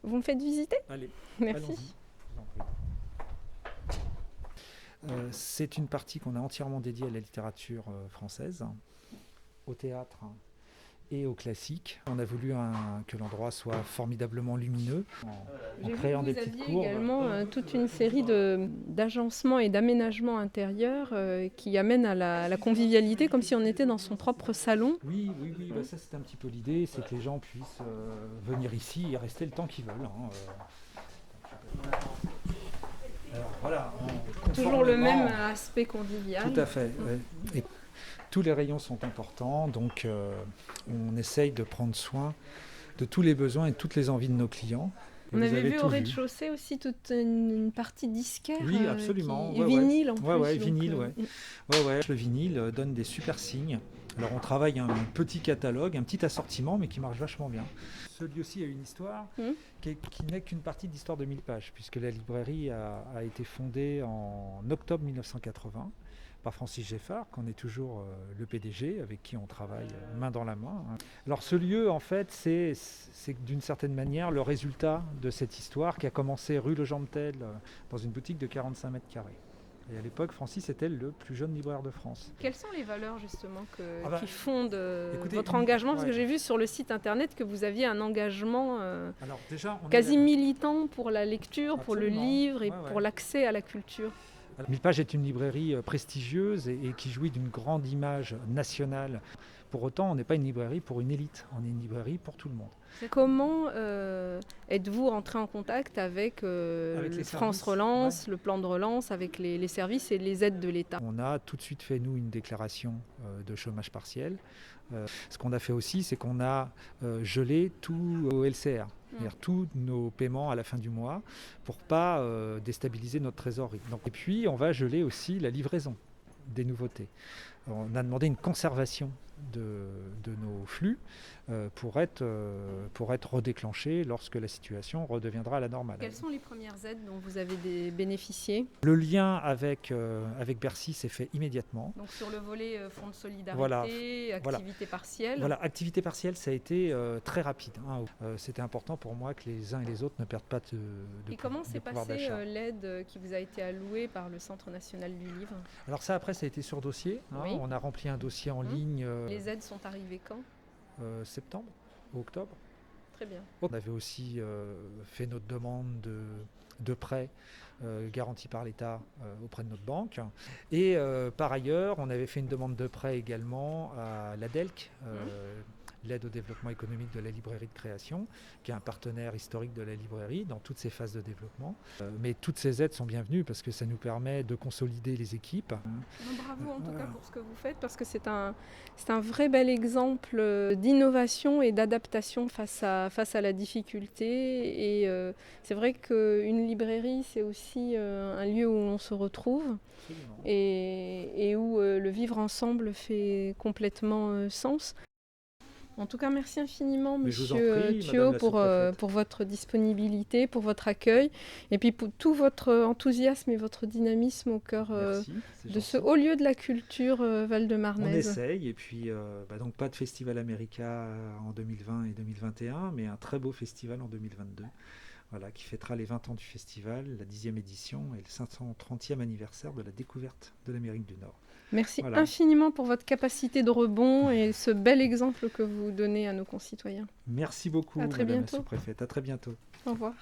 Vous me faites visiter? Allez, Merci. allons-y. Je vous en prie. C'est une partie qu'on a entièrement dédiée à la littérature française, au théâtre et au classique. On a voulu que l'endroit soit formidablement lumineux en J'ai vu créant que des vous petites aviez courbes. également toute une série d'agencements et d'aménagements intérieurs qui amènent à la convivialité, comme si on était dans son propre salon. Oui, bah ça c'est un petit peu l'idée, c'est que les gens puissent venir ici et rester le temps qu'ils veulent. Alors voilà, Toujours le conformément- même aspect convivial. Tout à fait. Ouais. Et tous les rayons sont importants, donc on essaye de prendre soin de tous les besoins et de toutes les envies de nos clients. Et On vous avait avez vu tout au rez-de-chaussée aussi toute une partie disquaire, Oui, absolument. Ouais, vinyle en ouais, plus. Donc, vinyle, ouais. Ouais. Le vinyle donne des super signes. Alors on travaille un petit catalogue, un petit assortiment, mais qui marche vachement bien. Ce lieu-ci a une histoire qui n'est qu'une partie de l'histoire de 1000 pages, puisque la librairie a été fondée en octobre 1980 par Francis Geffard, qu'on est toujours le PDG, avec qui on travaille main dans la main. Alors ce lieu, en fait, c'est d'une certaine manière le résultat de cette histoire qui a commencé rue Le Jean-Tel, dans une boutique de 45 mètres carrés. Et à l'époque, Francis était le plus jeune libraire de France. Quelles sont les valeurs justement qui écoutez, fondent votre engagement? Parce ouais. que j'ai vu sur le site internet que vous aviez un engagement Alors déjà, on quasi est militant pour la lecture, pour le Absolument. livre et Ouais. pour l'accès à la culture. Alors, 1000 pages est une librairie prestigieuse et qui jouit d'une grande image nationale. Pour autant, on n'est pas une librairie pour une élite, on est une librairie pour tout le monde. Comment êtes-vous rentré en contact avec les France services, Relance, le plan de relance, avec les services et les aides de l'État? On a tout de suite fait, nous, une déclaration de chômage partiel. Ce qu'on a fait aussi, c'est qu'on a gelé tout au LCR, c'est-à-dire tous nos paiements à la fin du mois, pour ne pas déstabiliser notre trésorerie. Et puis, on va geler aussi la livraison des nouveautés. On a demandé une conservation de nos flux pour être redéclenchés lorsque la situation redeviendra à la normale. Quelles sont les premières aides dont vous avez bénéficié? Le lien avec Bercy s'est fait immédiatement. Donc sur le volet fonds de solidarité, Voilà. activité partielle. Voilà, activité partielle, ça a été très rapide. C'était important pour moi que les uns et les autres ne perdent pas de Et comment s'est pouvoir passée d'achat. l'aide qui vous a été allouée par le Centre national du livre? Alors ça, après, ça a été sur dossier. Oui. On a rempli un dossier en ligne Les aides sont arrivées quand? septembre, octobre. Très bien. On avait aussi fait notre demande de prêt garanti par l'État auprès de notre banque. Et par ailleurs, on avait fait une demande de prêt également à l'ADELC, l'aide au développement économique de la librairie de création, qui est un partenaire historique de la librairie dans toutes ses phases de développement. Mais toutes ces aides sont bienvenues parce que ça nous permet de consolider les équipes. Bravo en tout cas pour ce que vous faites, parce que c'est un vrai bel exemple d'innovation et d'adaptation face à la difficulté. Et c'est vrai qu'une librairie, c'est aussi un lieu où on se retrouve et où le vivre ensemble fait complètement sens. En tout cas, merci infiniment, Monsieur Thuot, pour votre disponibilité, pour votre accueil, et puis pour tout votre enthousiasme et votre dynamisme au cœur de ce haut lieu de la culture Val-de-Marnaise. On essaye, et puis donc pas de festival America en 2020 et 2021, mais un très beau festival en 2022. Voilà, qui fêtera les 20 ans du festival, la 10e édition et le 530e anniversaire de la découverte de l'Amérique du Nord. Merci infiniment pour votre capacité de rebond et ce bel exemple que vous donnez à nos concitoyens. Merci beaucoup, Madame la sous-préfète. À très bientôt. Au revoir.